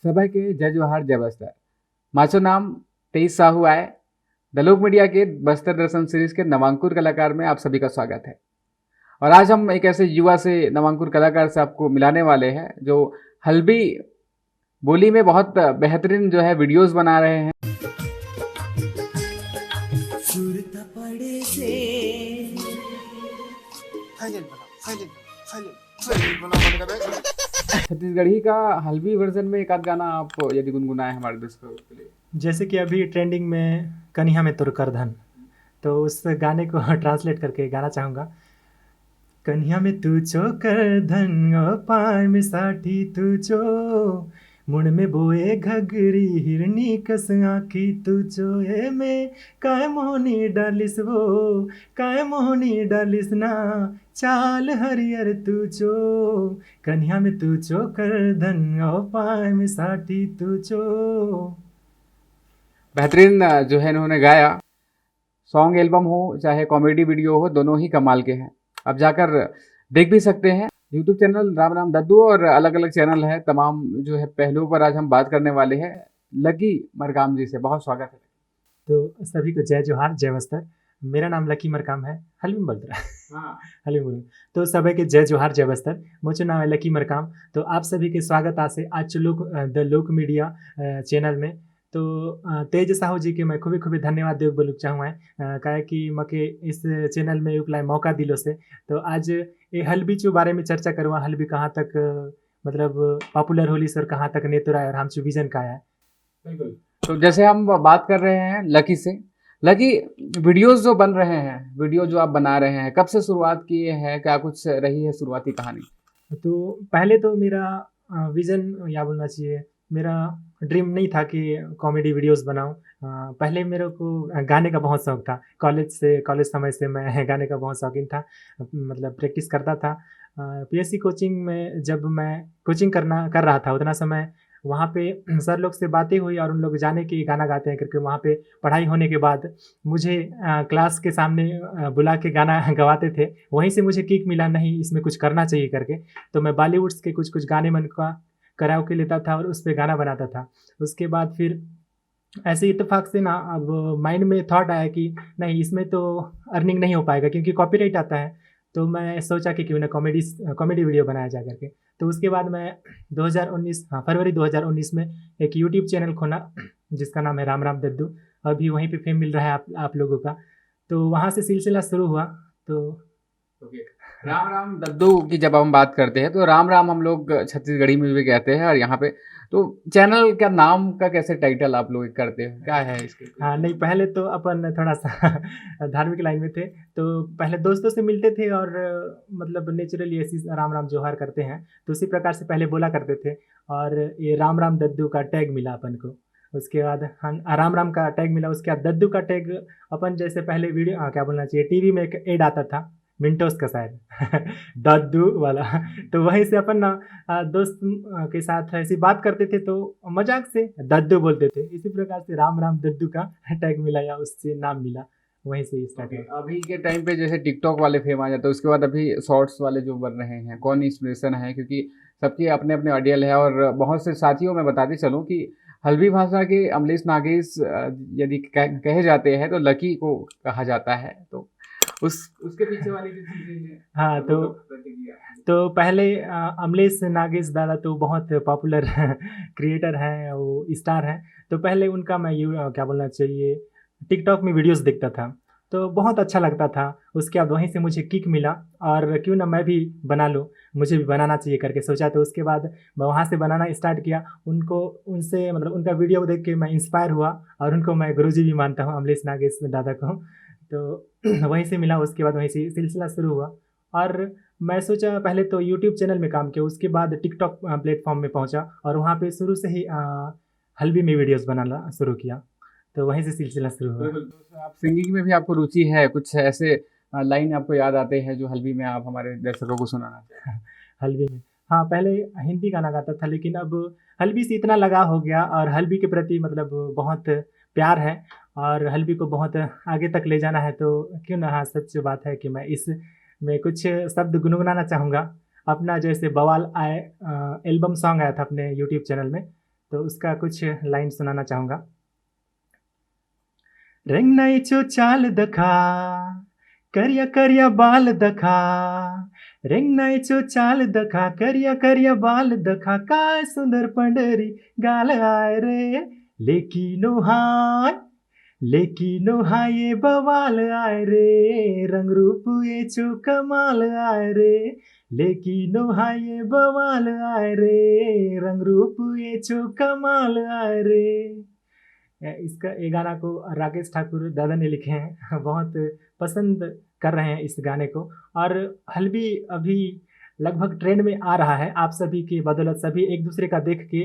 सभा के जय जोहार जय बस्तर। माचो नाम 23 साहू आए। द लोक मीडिया के बस्तर दर्शन सीरीज के नवांकुर कलाकार में आप सभी का स्वागत है। और आज हम एक ऐसे युवा से नवांकुर कलाकार से आपको मिलाने वाले हैं जो हल्बी बोली में बहुत बेहतरीन जो है वीडियोस बना रहे हैं। छत्तीसगढ़ी का हल्बी वर्जन में एक आध गाना आप यदि गुनगुनाए हमारे दर्शकों के लिए। जैसे कि अभी ट्रेंडिंग में कन्हैया में तुर कर धन, तो उस गाने को ट्रांसलेट करके गाना चाहूँगा। कन्हैया में तू चो कर धन पाय में साठी तू चो, मुड़ में बोए घगरी हिरनी कस आँखी तू चो, ए में काय मोहनी डालिस वो काय मोहनी डालिस ना, चाल हरियर तू चो, कन्हैया में तू चो कर धन पाय में साठी तू चो। बेहतरीन जो है इन्होंने गाया। सॉन्ग एल्बम हो चाहे कॉमेडी वीडियो हो, दोनों ही कमाल के हैं। आप जाकर देख भी सकते हैं। यूट्यूब चैनल राम राम दद्दू और अलग अलग चैनल है। तमाम जो है पहलुओं पर आज हम बात करने वाले हैं लकी मरकाम जी से। बहुत स्वागत है। तो सभी को जय जोहार जय बस्तर। मेरा नाम लकी मरकाम है। हलीम बोल रहा हाँ। हलीम बोल। तो सभी के जय जोहार जय बस्तर। मुझे नाम है लकी मरकाम। तो आप सभी के स्वागत आसे आज द लोक मीडिया चैनल में। तो तेज साहू जी के मैं खूबी खूबी धन्यवाद देव बोलूँ चाहूँ है काहे कि मके इस चैनल में उपलाय मौका दिलो से। तो आज ये हल्बी चो बारे में चर्चा करूँ। हल्बी कहाँ तक मतलब पॉपुलर होली सर, कहाँ तक नेतुरा है और हम विजन का है। बिल्कुल। तो जैसे हम बात कर रहे हैं लकी से, लकी वीडियोस जो बन रहे हैं, वीडियो जो आप बना रहे हैं, कब से शुरुआत किए हैं, क्या कुछ रही है शुरुआती कहानी? तो पहले तो मेरा विज़न या बोलना चाहिए मेरा ड्रीम नहीं था कि कॉमेडी वीडियोस बनाऊं। पहले मेरे को गाने का बहुत शौक था। कॉलेज समय से मैं गाने का बहुत शौकीन था, मतलब प्रैक्टिस करता था। पीएससी कोचिंग में जब मैं कोचिंग कर रहा था उतना समय वहाँ पे सर लोग से बातें हुई और उन लोग जाने कि गाना गाते हैं करके। वहाँ पे पढ़ाई होने के बाद मुझे क्लास के सामने बुला के गाना गवाते थे। वहीं से मुझे किक मिला, नहीं इसमें कुछ करना चाहिए करके। तो मैं बॉलीवुड्स के कुछ कुछ गाने मन का कराओके लेता था और उस पे गाना बनाता था। उसके बाद फिर ऐसे इत्तेफाक से ना अब माइंड में थॉट आया कि नहीं इसमें तो अर्निंग नहीं हो पाएगा क्योंकि कॉपीराइट आता है। तो मैं सोचा कि क्यों ना कॉमेडी वीडियो बनाया जा करके। तो उसके बाद मैं 2019 फरवरी 2019 में एक यूट्यूब चैनल खोला जिसका नाम है राम राम दद्दू। अभी वहीं पे फेम मिल रहा है आप लोगों का। तो वहाँ से सिलसिला शुरू हुआ। तो राम राम दद्दू की जब हम बात करते हैं तो राम राम हम लोग छत्तीसगढ़ी में भी कहते हैं। और यहाँ पे तो चैनल का नाम का कैसे टाइटल आप लोग करते हैं, क्या है इसके? हाँ नहीं, पहले तो अपन थोड़ा सा धार्मिक लाइन में थे। तो पहले दोस्तों से मिलते थे और मतलब नेचुरली ऐसी राम राम जोहार करते हैं तो उसी प्रकार से पहले बोला करते थे। और ये राम राम दद्दू का टैग मिला अपन को। उसके बाद राम राम का टैग मिला। उसके बाद दद्दू का टैग अपन जैसे पहले वीडियो क्या बोलना चाहिए, टीवी में एक एड आता था मिंटोस का शायद दद्दू वाला। तो वहीं से अपन ना दोस्त के साथ ऐसी बात करते थे तो मजाक से दद्दू बोलते थे। इसी प्रकार से राम राम दद्दू का टैग मिला या उससे नाम मिला, वहीं से स्टार्ट हुआ। अभी के टाइम पे जैसे टिकटॉक वाले फेम आ जाते हैं, उसके बाद अभी शॉर्ट्स वाले जो बन रहे हैं, कौन इंस्पिरेशन है? क्योंकि सबके अपने अपने ऑडियल है। और बहुत से साथियों में बताते चलूँ कि हल्बी भाषा के अमलेश नागेश यदि कहे जाते हैं तो लकी को कहा जाता है। तो उसके पीछे वाली जो चीजें हैं। हाँ तो पहले अमलेश नागेश दादा तो बहुत पॉपुलर क्रिएटर हैं, वो स्टार हैं। तो पहले उनका मैं क्या बोलना चाहिए टिकटॉक में वीडियोस देखता था तो बहुत अच्छा लगता था। उसके बाद वहीं से मुझे किक मिला और क्यों ना मैं भी बना लूँ, मुझे भी बनाना चाहिए करके सोचा। तो उसके बाद मैं वहाँ से बनाना स्टार्ट किया। उनसे मतलब उनका वीडियो देख के मैं इंस्पायर हुआ और उनको मैं गुरुजी भी मानता हूँ, अमलेश नागेश दादा को। तो वहीं से मिला। उसके बाद वहीं से सिलसिला शुरू हुआ और मैं सोचा पहले तो यूट्यूब चैनल में काम किया, उसके बाद टिकटॉक प्लेटफॉर्म में पहुंचा और वहाँ पे शुरू से ही हल्बी में वीडियोस बनाना शुरू किया। तो वहीं से सिलसिला शुरू हुआ। तो आप सिंगिंग में भी आपको रुचि है? कुछ ऐसे लाइन आपको याद आते हैं जो हल्बी में आप हमारे दर्शकों को सुनाना चाहते हैं? हल्बी में हाँ, पहले हिंदी गाना गाता था लेकिन अब हल्बी से इतना लगाव हो गया और हल्बी के प्रति मतलब बहुत प्यार है और हल्बी को बहुत आगे तक ले जाना है। तो क्यों ना, हाँ सच बात है कि मैं इसमें कुछ शब्द गुनगुनाना चाहूँगा। अपना जैसे बवाल आए एल्बम सॉन्ग आया था अपने यूट्यूब चैनल में, तो उसका कुछ लाइन सुनाना चाहूँगा। रेंगनाईचो चाल दखा, करिया करिया बाल दखा, रेंगनाईचो चाल दखा, करिया करिया बाल दखा, काय सुंदर पंढरी गाल आय रे, लेकिनो हाय, लेकिनो हाय ये बवाल आय रे, रंग रूप ये चो कमाल आय रे, लेकिनो हाय ये बवाल आय रे, रंग रूप ये चो कमाल आय रे। इसका ये गाना को राकेश ठाकुर दादा ने लिखे हैं। बहुत पसंद कर रहे हैं इस गाने को। और हल्बी अभी लगभग ट्रेंड में आ रहा है। आप सभी की बदौलत सभी एक दूसरे का देख के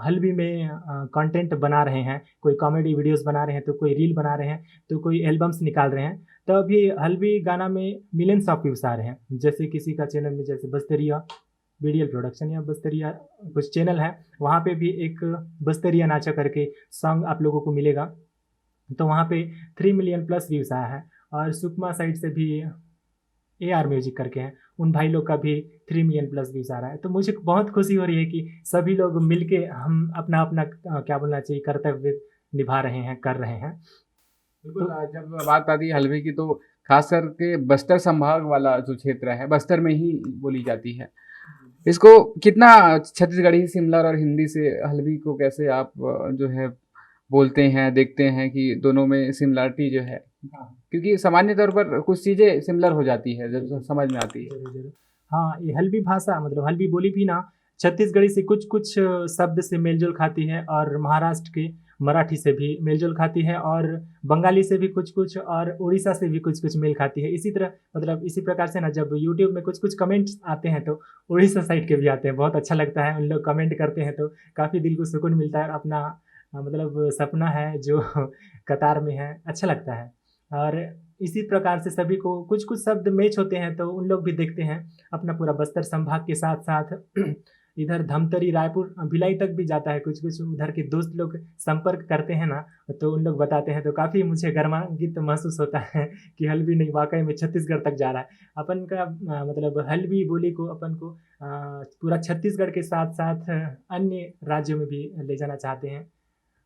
हल्बी में कंटेंट बना रहे हैं। कोई कॉमेडी वीडियोस बना रहे हैं, तो कोई रील बना रहे हैं, तो कोई एल्बम्स निकाल रहे हैं। तो अभी हल्बी गाना में मिलियंस ऑफ व्यूज आ रहे हैं। जैसे किसी का चैनल में, जैसे बस्तरिया बीडीएल प्रोडक्शन या बस्तरिया कुछ चैनल है, वहाँ पे भी एक बस्तरिया नाचा करके सॉन्ग आप लोगों को मिलेगा। तो वहाँ पे 3 मिलियन प्लस व्यूज़ आया है। और सुकमा साइड से भी AR म्यूजिक करके हैं, उन भाई लोग का भी 3 मिलियन प्लस व्यूज़ आ रहा है। तो मुझे बहुत खुशी हो रही है कि सभी लोग मिलके हम अपना अपना क्या बोलना चाहिए कर्तव्य निभा रहे हैं, कर रहे हैं। बिल्कुल। जब बात आती है हलवे की, तो खास करके बस्तर संभाग वाला जो क्षेत्र है, बस्तर में ही बोली जाती है। इसको कितना छत्तीसगढ़ी, सिमलर और हिंदी से हलवी को कैसे आप जो है बोलते हैं, देखते हैं कि दोनों में सिमिलरिटी जो है? क्योंकि सामान्य तौर पर कुछ चीज़ें सिमिलर हो जाती है, जब समझ में आती है। ज़रूर, ज़रूर। हाँ, ये हल्बी भाषा मतलब हल्बी बोली भी ना छत्तीसगढ़ी से कुछ-कुछ शब्द से मेल-जोल खाती है, और महाराष्ट्र के मराठी से भी मेल-जोल खाती है, और बंगाली से भी कुछ-कुछ, और उड़ीसा से भी कुछ-कुछ मेल खाती है। इसी तरह मतलब इसी प्रकार से ना जब यूट्यूब में कुछ-कुछ कमेंट्स आते हैं, तो उड़ीसा साइड के भी आते हैं। बहुत अच्छा लगता है, उन लोग कमेंट करते हैं तो काफ़ी दिल को सुकून मिलता है। और अपना मतलब सपना है जो कतार में है, अच्छा लगता है। और इसी प्रकार से सभी को कुछ-कुछ शब्द मैच होते हैं, तो उन लोग भी देखते हैं। अपना पूरा बस्तर संभाग के साथ-साथ इधर धमतरी, रायपुर, भिलाई तक भी जाता है। कुछ-कुछ उधर के दोस्त लोग संपर्क करते हैं ना, तो उन लोग बताते हैं, तो काफ़ी मुझे गर्मान्वित महसूस होता है कि हल्बी नहीं, वाक़ई में छत्तीसगढ़ तक जा रहा है। अपन का मतलब हल्बी बोली को अपन को पूरा छत्तीसगढ़ के साथ-साथ अन्य राज्यों में भी ले जाना चाहते हैं।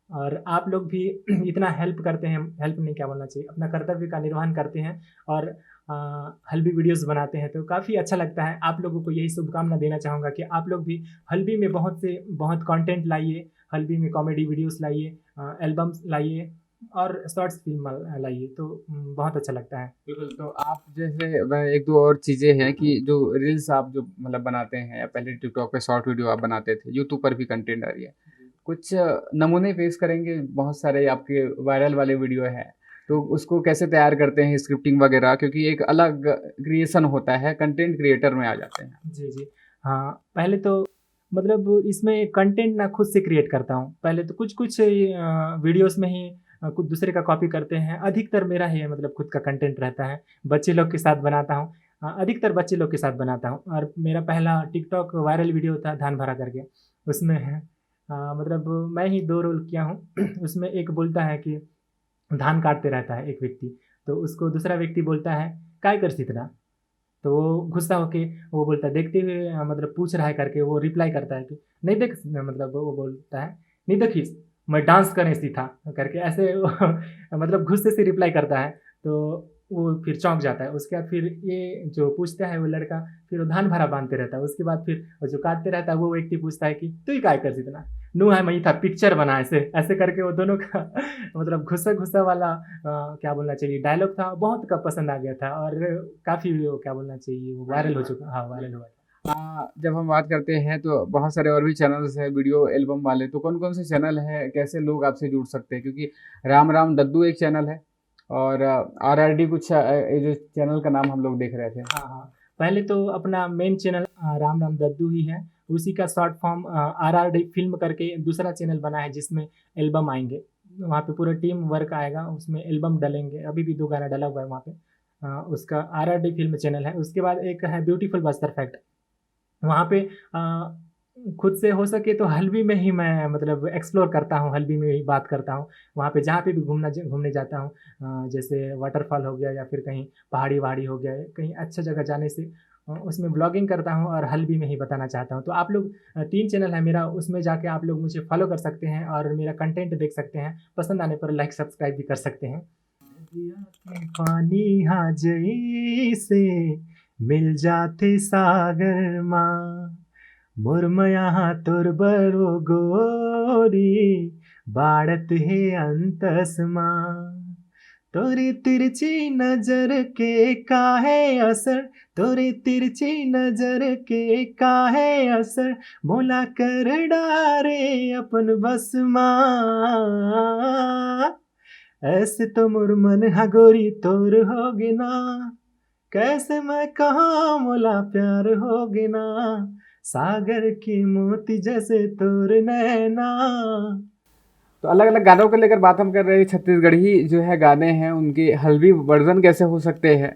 और आप लोग भी इतना हेल्प करते हैं, हेल्प नहीं क्या बोलना चाहिए, अपना कर्तव्य का निर्वहन करते हैं, और हल्बी वीडियोस बनाते हैं, तो काफ़ी अच्छा लगता है। आप लोगों को यही शुभकामना देना चाहूँगा कि आप लोग भी हल्बी में बहुत कंटेंट लाइए, हल्बी में कॉमेडी वीडियोस लाइए, एल्बम्स लाइए, और शॉर्ट्स फिल्म लाइए, तो बहुत अच्छा लगता है। बिल्कुल। तो आप जैसे वह एक दो और चीज़ें हैं कि जो रील्स आप जो मतलब बनाते हैं, या पहले टिकटॉक पे शॉर्ट वीडियो आप बनाते थे, यूट्यूब पर भी कंटेंट आ रही है। कुछ नमूने पेश करेंगे? बहुत सारे आपके वायरल वाले वीडियो हैं, तो उसको कैसे तैयार करते हैं, स्क्रिप्टिंग वगैरह? क्योंकि एक अलग क्रिएशन होता है, कंटेंट क्रिएटर में आ जाते हैं। जी, जी। हाँ, पहले तो मतलब इसमें कंटेंट ना खुद से क्रिएट करता हूँ। पहले तो कुछ-कुछ वीडियोज़ में ही कुछ दूसरे का कॉपी करते हैं। अधिकतर मेरा ही मतलब खुद का कंटेंट रहता है। बच्चे लोग के साथ बनाता हूँ। अधिकतर बच्चे लोग के साथ बनाता हूँ। और मेरा पहला टिकटॉक वायरल वीडियो था धान भरा करके। उसमें मतलब मैं ही 2 रोल किया हूँ। उसमें एक बोलता है कि धान काटते रहता है एक व्यक्ति, तो उसको दूसरा व्यक्ति बोलता है, "काय करसीत ना?" तो वो गुस्सा होके वो बोलता है, देखते हुए मतलब पूछ रहा है करके वो रिप्लाई करता है कि नहीं देख, मतलब वो बोलता है, नहीं देखिस, मैं डांस करने सीखा करके ऐसे वो मतलब गुस्से से रिप्लाई करता है। तो वो फिर चौंक जाता है। उसके बाद फिर ये जो पूछता है वो लड़का, फिर वो धान भरा बांधते रहता है। उसके बाद फिर वो जो काटते रहता है वो व्यक्ति पूछता है कि तू ही काय कर इतना, नु है मैं था पिक्चर बना ऐसे ऐसे करके वो दोनों का मतलब गुस्सा गुस्सा वाला क्या बोलना चाहिए डायलॉग था, बहुत का पसंद आ गया था, और काफ़ी वो क्या बोलना चाहिए वो वायरल हो चुका, हाँ वायरल हुआ था। जब हम बात करते हैं तो बहुत सारे और भी चैनल्स हैं वीडियो एल्बम वाले, तो कौन-कौन से चैनल हैं? कैसे लोग आपसे जुड़ सकते हैं? क्योंकि राम राम दद्दू एक चैनल है, और आरआरडी कुछ ये जो चैनल का नाम हम लोग देख रहे थे। हाँ, हाँ। पहले तो अपना मेन चैनल राम राम दद्दू ही है। उसी का शॉर्ट फॉर्म आरआरडी फ़िल्म करके दूसरा चैनल बना है जिसमें एल्बम आएँगे। वहाँ पे पूरा टीम वर्क आएगा, उसमें एल्बम डलेंगे। अभी भी 2 गाना डला हुआ है वहाँ पे। उसका आरआरडी फ़िल्म चैनल है। उसके बाद एक है ब्यूटीफुल बस्तर फैक्ट। वहाँ पे खुद से हो सके तो हल्बी में ही मैं मतलब एक्सप्लोर करता हूँ, हल्बी में ही बात करता हूँ। वहाँ पे जहाँ पे भी घूमने जाता हूँ, जैसे वाटरफॉल हो गया या फिर कहीं पहाड़ी-वहाड़ी हो गया, कहीं अच्छा जगह जाने से उसमें ब्लॉगिंग करता हूँ और हल्बी में ही बताना चाहता हूँ। तो आप लोग 3 चैनल है मेरा, उसमें जाके आप लोग मुझे फॉलो कर सकते हैं और मेरा कंटेंट देख सकते हैं। पसंद आने पर लाइक सब्सक्राइब भी कर सकते हैं। नदिया के पानी हाँ जैसे मिल जाते सागर माँ, मुरमया तोर बरो गोरी बाड़त है अंतस माँ। तोरी तिरछी नजर के काहे असर, तोरी तिरछी नजर के काहे असर, मोला कर डारे अपन बस माँ। ऐसे तो मोर मन हा गोरी तोर होगे ना, कैसे मैं कहाँ मोला प्यार होगे ना, सागर की मोती जैसे तोर नैना। तो अलग अलग गानों को लेकर बात हम कर रहे हैं। छत्तीसगढ़ी जो है गाने हैं उनके हल्बी वर्जन कैसे हो सकते हैं,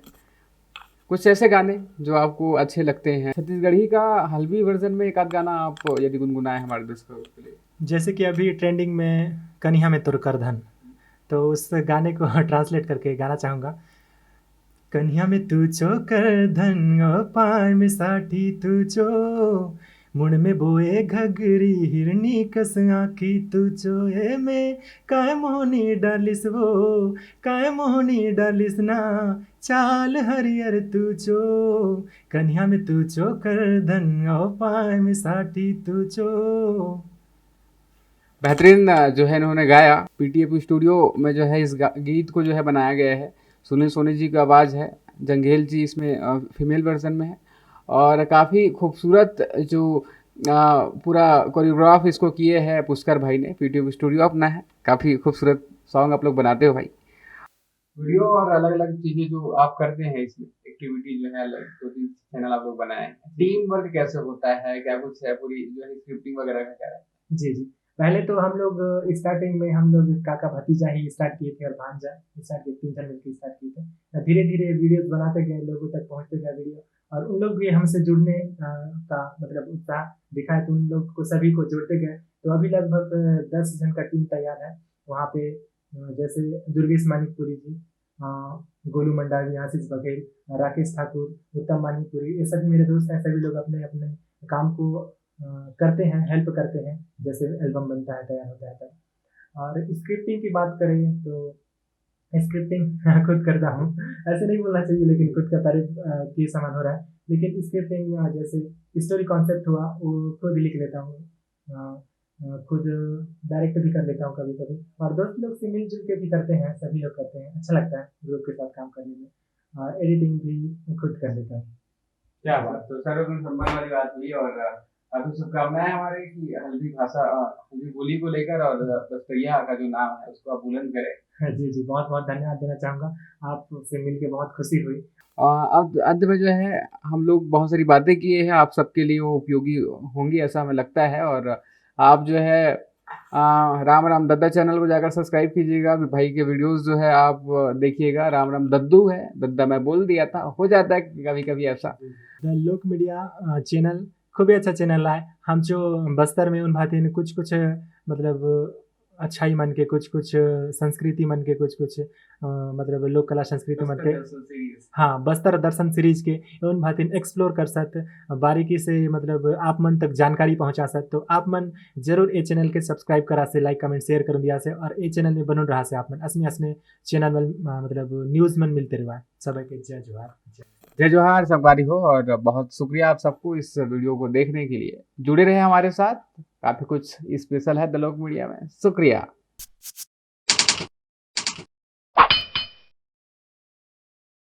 कुछ ऐसे गाने जो आपको अच्छे लगते हैं छत्तीसगढ़ी का हल्बी वर्जन में, एक आध गाना आप यदि गुनगुनाए हमारे दर्शकों के लिए। जैसे कि अभी ट्रेंडिंग में कन्हिया में तुर कर धन, तो उस गाने को ट्रांसलेट करके गाना चाहूँगा। कन्हिया में तू चो कर धन पाय में साठी तू चो, मुड़ में बोए घगरी हिरनी कस आँखी तू चो, ए में काय मोहनी डालिस वो, काय मोहनी डालिस ना, चाल हरियर तू चो, कन्हिया में तू चो कर धन पाय में साठी तू चो। बेहतरीन जो है इन्होंने गाया। पीटीएफ स्टूडियो में जो है इस गीत को जो है बनाया गया है। सुनील सोनी जी की आवाज़ है, जंघेल जी इसमें फीमेल वर्जन में है, और काफ़ी खूबसूरत जो पूरा कोरियोग्राफ इसको किए हैं पुष्कर भाई ने। पीटीएफ स्टूडियो अपना है, काफ़ी खूबसूरत सॉन्ग आप लोग बनाते हो भाई। वीडियो और अलग अलग चीज़ें जो आप करते हैं इसमें एक्टिविटी जो है, अलग 2-3 चैनल आप लोग बनाए हैं, टीम वर्क कैसे होता है, क्या कुछ है, पूरी जो है स्क्रिप्टिंग वगैरह का क्या है? जी, जी। पहले तो हम लोग स्टार्टिंग में हम लोग काका भतीजा ही स्टार्ट किए थे और भांजा स्टार्ट किए, 3 जन मिलके स्टार्ट किए थे। धीरे-धीरे वीडियोज़ बनाते गए, लोगों तक पहुँचते गए वीडियो, और उन लोग भी हमसे जुड़ने का मतलब उत्साह दिखाए, तो उन लोग को सभी को जोड़ते गए। तो अभी लगभग 10 जन का टीम तैयार है। वहाँ पे जैसे दुर्गेश मानिकपुरी जी, अ, गोलू मंडावी, आशीष बघेल, राकेश ठाकुर, उत्तम मानिकपुरी, ये सभी मेरे दोस्त हैं। सभी लोग अपने-अपने काम को करते हैं, हेल्प करते हैं, जैसे एल्बम बनता है, तैयार होता है तब। और स्क्रिप्टिंग की बात करें तो स्क्रिप्टिंग खुद करता हूँ। ऐसे नहीं बोलना चाहिए, लेकिन खुद का तारीफ के समान हो रहा है। लेकिन स्क्रिप्टिंग जैसे स्टोरी कॉन्सेप्ट हुआ, वो खुद लिख लेता हूँ। खुद डायरेक्ट भी कर लेता हूँ कभी-कभी, और दोस्त लोग से मिल-जुल के भी करते हैं, सभी लोग करते हैं। अच्छा लगता है ग्रुप के साथ काम करने में। एडिटिंग भी खुद कर लेता हूँ। क्या बात, तो सर्वगुण संपन्न वाली बात हुई। और अभी शुभकामनाएं हमारे कि हल्दी भाषा, हल्दी बोली को लेकर, और बस्तरिया का जो नाम है उसको आप बुलंद करें। जी, जी, बहुत-बहुत धन्यवाद देना चाहूँगा। आपसे मिलके बहुत खुशी हुई। अब अंत में जो है हम लोग बहुत सारी बातें किए हैं, आप सबके लिए वो उपयोगी होंगी ऐसा हमें लगता है। और आप जो है राम राम दद्दा चैनल को जाकर सब्सक्राइब कीजिएगा। भाई के वीडियोस जो है आप देखिएगा। राम राम दद्दू है, दद्दा मैं बोल दिया था, हो जाता है कभी कभी ऐसा। द लोक मीडिया चैनल खूब ही अच्छा चैनल है। हम जो बस्तर में उन भांति कुछ मतलब अच्छाई मन के, कुछ संस्कृति मन के, कुछ मतलब लोक कला संस्कृति मन के, हाँ, बस्तर दर्शन सीरीज के उन भांति एक्सप्लोर कर सकते बारीकी से, मतलब आप मन तक जानकारी पहुंचा सकते। तो आप मन जरूर ये चैनल के सब्सक्राइब करा से, लाइक कमेंट शेयर कर दिया से, और ये चैनल में बनल रहा से आप मन असने चैनल में मतलब न्यूज़ मन मिलते रहा। सब के जय जोहार। जय जोहार, संगवारी हो। और बहुत शुक्रिया आप सबको इस वीडियो को देखने के लिए। जुड़े रहे हमारे साथ, काफ़ी कुछ स्पेशल है द लोक मीडिया में। शुक्रिया।